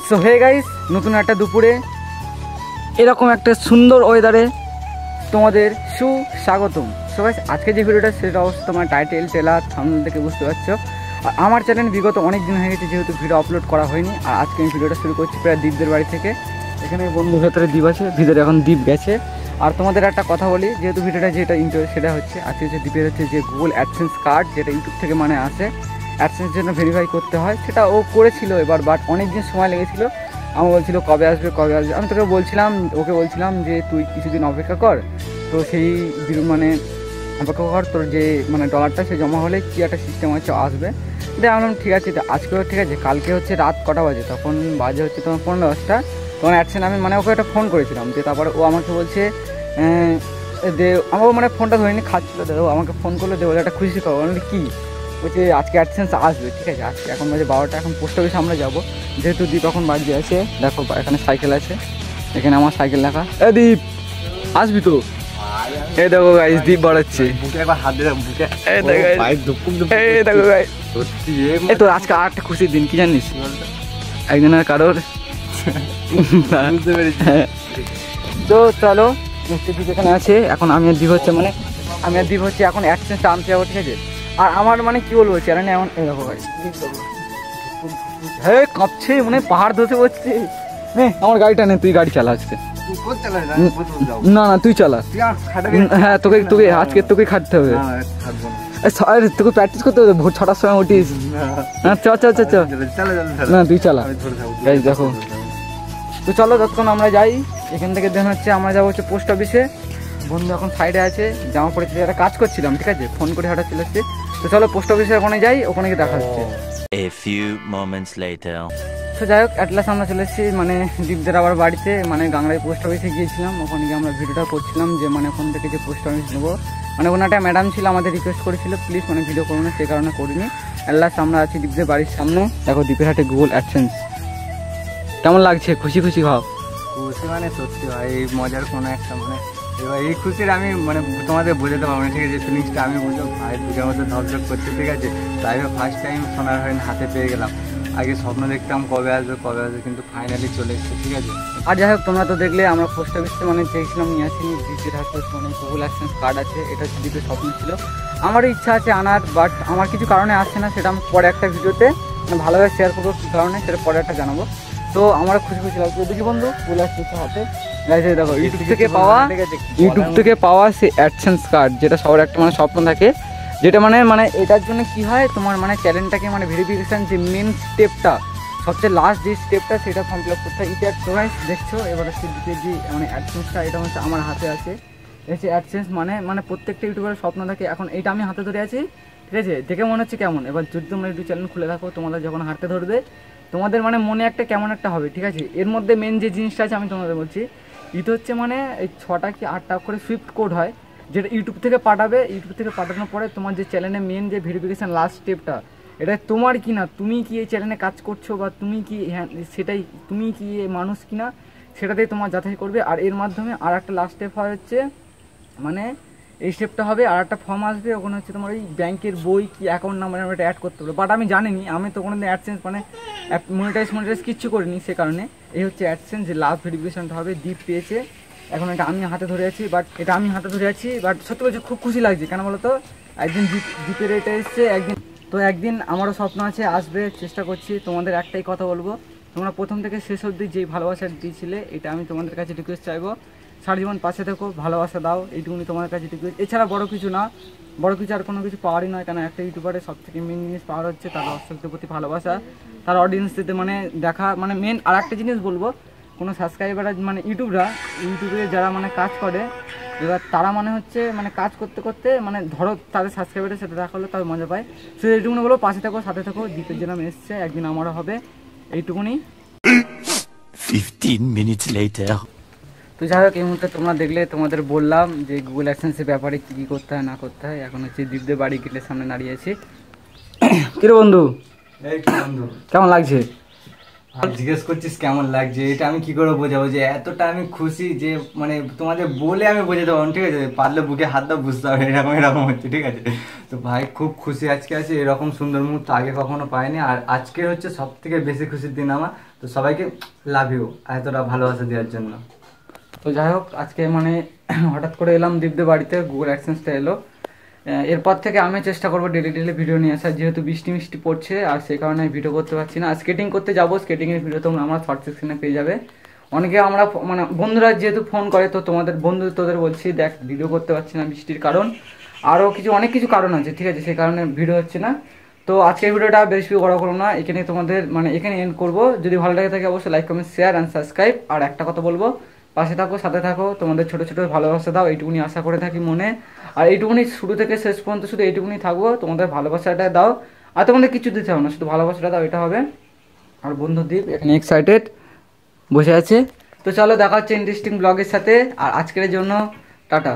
So hey guys, নতুন একটা দুপুরে এরকম একটা সুন্দর ওয়েদারে তোমাদের সুস্বাগতম। সো গাইস, আজকে যে ভিডিওটা সেটা অবশ্য তোমার টাইটেল টেলার থাম্বনেল থেকে বুঝতে পারছো। আর আমার চ্যানেল বিগত অনেক দিন হয়ে গেছে যেহেতু ভিডিও আপলোড করা হয়নি। আর আজকে আমি ভিডিওটা শুরু করছি প্রায় দ্বীপদের বাড়ি থেকে। এখানে বন্ধুর ভেতরে দ্বীপ আছে, ভিতরে এখন দ্বীপ গেছে। আর তোমাদের একটা কথা বলি, যেহেতু ভিডিওটা যেটা ইন্টার সেটা হচ্ছে আজকে হচ্ছে দ্বীপের হচ্ছে যে গুগল অ্যাডসেন্স কার্ড, যেটা ইউটিউব থেকে মানে আসে অ্যাডসেন্সের জন্য ভেরিফাই করতে হয়, সেটা ও করেছিল এবার, বাট অনেক দিন সময় লেগেছিলো। আমি বলছিল কবে আসবে কবে আসবে, আমি তোকে বলছিলাম, ওকে বলছিলাম যে তুই কিছুদিন অপেক্ষা কর, তো সেই মানে অপেক্ষা কর, তোর যে মানে ডলারটা সে জমা হলে কী একটা সিস্টেম আছে আসবে। দিয়ে আমি বললাম ঠিক আছে, আজকেও ঠিক আছে। কালকে হচ্ছে রাত কটা বাজে, তখন বাজে হচ্ছে তোমার 15টা। তখন অ্যাডসেন্স আমি মানে ওকে একটা ফোন করেছিলাম, যে তারপরে ও আমাকে বলছে যে আমাকে মানে ফোনটা ধরে নিয়ে খাচ্ছিলো, ও আমাকে ফোন করলো, দিয়ে বলে একটা খুশি খবর। আমি কি বলছে আজকে অ্যাডসেন্স আসবে, ঠিক আছে। আজকে এখন বাজে 12টা, এখন পোস্ট অফিসে আমরা যাবো, যেহেতু দ্বীপ এখন বাড়ি আছে। দেখো এখানে সাইকেল আছে, এখানে আমার সাইকেল লেখা। এ দ্বীপ আসবি তো? এই দেখো গাইস, দ্বীপ বাড়াচ্ছে। এই তো আজকে আর একটা খুশির দিন, কি জানিস? একজনের কারোর তো চলো, দ্বীপ এখানে আছে। এখন আমি আর দ্বীপ হচ্ছে মানে আমি আর দ্বীপ হচ্ছে এখন অ্যাডসেন্সটা আনতে যাবো, ঠিক আছে। আর আমার মানে কি বলবো, চ্যানেলে এমন এই দেখো ভাই, হ্যাঁ কাঁপছে, মানে পাহাড় ধসে পড়ছে। নে আমার গাড়িটা নে, তুই গাড়ি চালা আজকে। না না তুই চালা। হ্যাঁ তোকে তোকে আজকে তোকে খাটতে হবে, তোকে প্র্যাকটিস করতে হবে। ভোর 6টার সময় উঠিস। হ্যাঁ চ চ চ চ, না তুই চালা। দেখো তো চলো, যতক্ষণ আমরা যাই এখান থেকে দেন হচ্ছে আমরা যাবো হচ্ছে পোস্ট অফিসে। বন্ধু এখন সাইডে আছে, জামা পড়েছে, একটা কাজ করছিলাম, ঠিক আছে, ফোন করে হঠাৎ চলে এসছে। তো চলো পোস্ট অফিসে ওখানে যাই, ওখানে গিয়ে দেখা হচ্ছে। A few moments later. তো যাই হোক, অ্যাটলাস আমরা চলে এসেছি মানে দ্বীপদের আবার বাড়িতে, মানে গাংরাই পোস্ট অফিসে গিয়েছিলাম। ওখানে গিয়ে আমরা ভিডিওটা করছিলাম যে মানে ওখান থেকে যে পোস্ট অফিস নেবো, মানে ওখানে একটা ম্যাডাম ছিল, আমাদের রিকোয়েস্ট করেছিল প্লিজ মানে ভিডিও করবো না, সেই কারণে করিনি। অ্যাটলাস আমরা আছি দ্বীপদের বাড়ির সামনে। দেখো দ্বীপের হাটে গুগল অ্যাডসেন্স। কেমন লাগছে? খুশি খুশি ভাব? খুশি মানে সত্যি ভাই, এই মজার কোনো একটা মানে এবার এই খুশির আমি মানে তোমাদের বোঝাতে পারবো না, ঠিক আছে। ফিলিংসটা আমি বুঝো ভাই, দুটোর মধ্যে ধপধপ করছে, ঠিক আছে। তাই ফার্স্ট টাইম সোনার হরিণ হাতে পেয়ে গেলাম। আগে স্বপ্ন দেখতাম কবে আসবে কবে আসবে, কিন্তু ফাইনালি চলে এসেছে, ঠিক আছে। আর যাই হোক, তোমরা তো দেখলে আমরা পোস্ট অফিসে মানে চেয়েছিলাম নিয়ে আসিনি। দ্বীপের হাতে মানে গুগল অ্যাডসেন্স কার্ড আছে, এটা হচ্ছে দ্বীপের স্বপ্ন ছিল। আমারও ইচ্ছা আছে আনার, বাট আমার কিছু কারণে আসছে না, সেটা আমি পরে একটা ভিডিওতে মানে ভালোভাবে শেয়ার করবো কী কারণে, সেটা পরে একটা জানাবো। তো আমার খুশি খুশি লাগছে। দেখি বন্ধু গুগল অ্যাডসেন্স হাতে দেখো, ইউটিউব থেকে পাওয়া সেই অ্যাডসেন্স কার্ড, যেটা সবার একটা মানে স্বপ্ন থাকে, যেটা মানে মানে এটার জন্য কি হয়, তোমার মানে চ্যানেলটাকে মানে ভেরিফিকেশান যে মেন স্টেপটা, সবচেয়ে লাস্ট যে স্টেপটা, সেটা ফর্ম ফিল আপ করতে হয়। এটা তোমরা দেখছো এবার হচ্ছে যে মানে অ্যাডসেন্সটা, এটা হচ্ছে আমার হাতে আছে। হচ্ছে অ্যাডসেন্স মানে মানে প্রত্যেকটা ইউটিউবারের স্বপ্ন থাকে। এখন এইটা আমি হাতে ধরে আছি, ঠিক আছে, দেখে মনে হচ্ছে কেমন। এবার যদি তোমরা ইউটিউব চ্যানেল খুলে রাখো, তোমাদের যখন হাতে ধরবে তোমাদের মানে মনে একটা কেমন একটা হবে, ঠিক আছে। এর মধ্যে মেন যে জিনিসটা আছে আমি তোমাদের বলছি, এটা হচ্ছে মানে এই 6টা কি 8টা করে সুইফট কোড হয়, যেটা ইউটিউব থেকে পাঠাবে। ইউটিউব থেকে পাঠানোর পরে তোমার যে চ্যানেলে মেন যে ভেরিফিকেশান লাস্ট স্টেপটা, এটা তোমার কি না, তুমি কি এই চ্যানেলে কাজ করছো বা তুমি কি, হ্যাঁ সেটাই, তুমি কি মানুষ কি না, সেটাতেই তোমার যাচাই করবে। আর এর মাধ্যমে আর একটা লাস্ট স্টেপ হয় হচ্ছে মানে এই স্টেপটা হবে, আর একটা ফর্ম আসবে, ওখানে হচ্ছে তোমার ওই ব্যাংকের বই কি অ্যাকাউন্ট নাম্বার এটা অ্যাড করতে হবে। বাট আমি জানিনি, আমি তো কোনো অ্যাডসেন্স মানে মনিটাইজ কিচ্ছু করিনি, সে কারণে এই হচ্ছে অ্যাডসেন্স যে লাস্ট ভেরিফিকেশনটা হবে। দ্বীপ পেয়েছে, এখন এটা আমি হাতে ধরে আছি, বাট সত্যি বলছি খুব খুশি লাগছে। কেন বলো তো, একদিন দ্বীপের এটা এসছে, একদিন আমারও স্বপ্ন আছে আসবে, চেষ্টা করছি। তোমাদের একটাই কথা বলবো, তোমরা প্রথম থেকে শেষ অবধি যেই ভালোবাসা দিয়েছিলে, এটা আমি তোমাদের কাছে রিকোয়েস্ট চাইবো, সারা জীবন পাশে থেকো, ভালোবাসা দাও, এইটুকুনি তোমাদের কাছে রিকোয়েস্ট। এছাড়া বড় কিছু না, বড় কিছু আর কোনো কিছু পাওয়ারই নয়। কেন একটা ইউটিউবারের সব থেকে মেন জিনিস পাওয়ার হচ্ছে তার দর্শকদের প্রতি ভালোবাসা, তার অডিয়েন্সদের মানে দেখা, মানে মেন। আর একটা জিনিস বলবো, কোনো সাবস্ক্রাইবার মানে ইউটিউবে যারা মানে কাজ করে, এবার তারা মানে হচ্ছে মানে কাজ করতে করতে মানে ধরো তাদের সাবস্ক্রাইবারের সাথে দেখা হলে তাদের মজা পায়। সো এইটুকুনি বলো, পাশে থাকো, সাথে থাকো। দ্বীপের জন্য এসছে, একদিন আমারও হবে, এইটুকুনি। 15 minutes later. তো যাই হোক, এই মুহূর্তে তোমরা দেখলে, তোমাদের বললাম যে গুগল অ্যাডসেন্সের ব্যাপারে কী কী করতে হয় না করতে হয়। এখন হচ্ছে দ্বীপদের বাড়ি গেটের সামনে দাঁড়িয়েছি। কিরে বন্ধু, কেমন লাগছে? জিজ্ঞেস করছিস কেমন লাগছে, এটা আমি কি করে বোঝাবো যে এতটা আমি খুশি যে মানে তোমাদের বলে আমি বোঝাতে পারবো না, ঠিক আছে? পারলে বুকে হাত দাও, বুঝতে হবে এরকম এরকম হচ্ছে, ঠিক আছে? তো ভাই খুব খুশি আজকে আছে, এরকম সুন্দর মুহূর্ত আগে কখনো পাইনি, আর আজকে হচ্ছে সব থেকে বেশি খুশির দিন আমার। তো সবাইকে লাভ ইউ এতটা ভালোবাসা দেওয়ার জন্য। তো যাই হোক, আজকে মানে হঠাৎ করে এলাম দীপদের বাড়িতে, গুগল অ্যাডসেন্সটা এলো। এরপর থেকে আমি চেষ্টা করবো ডেলি ডেলি ভিডিও নিয়ে আসার, যেহেতু বৃষ্টি মিষ্টি পড়ছে আর সেই কারণে ভিডিও করতে পারছি না। স্কেটিং করতে যাবো, স্কেটিংয়ের ভিডিও তোমরা আমার শর্ট সেকশনে পেয়ে যাবে। অনেকে আমরা মানে বন্ধুরা যেহেতু ফোন করে, তো তোমাদের বন্ধু তোদের বলছি দেখ ভিডিও করতে পারছি না বৃষ্টির কারণ, আরও অনেক কিছু কারণ আছে, ঠিক আছে? সেই কারণে ভিডিও হচ্ছে না। তো আজকের ভিডিওটা বেশি বড় করবো না, এখানে তোমাদের মানে এখানে এন্ড করবো। যদি ভালো লাগে থাকে অবশ্যই like comment share and subscribe. আর একটা কথা বলবো, পাশে থাকো, সাথে থাকো, তোমাদের ছোটো ছোটো ভালোবাসা দাও, এইটুকুনি আশা করে থাকি মনে। আর এইটুকুনি শুরু থেকে শেষ পর্যন্ত শুধু এইটুকুনি থাকবো, তোমাদের ভালোবাসাটা দাও, আর তোমাদের কিছু দিতে হবে না, শুধু ভালোবাসাটা দাও, এটা হবে। আর বন্ধু দীপ এখানে এক্সাইটেড বসে আছে। তো চলো দেখা হচ্ছে ইন্টারেস্টিং ব্লগের সাথে, আর আজকের জন্য টাটা।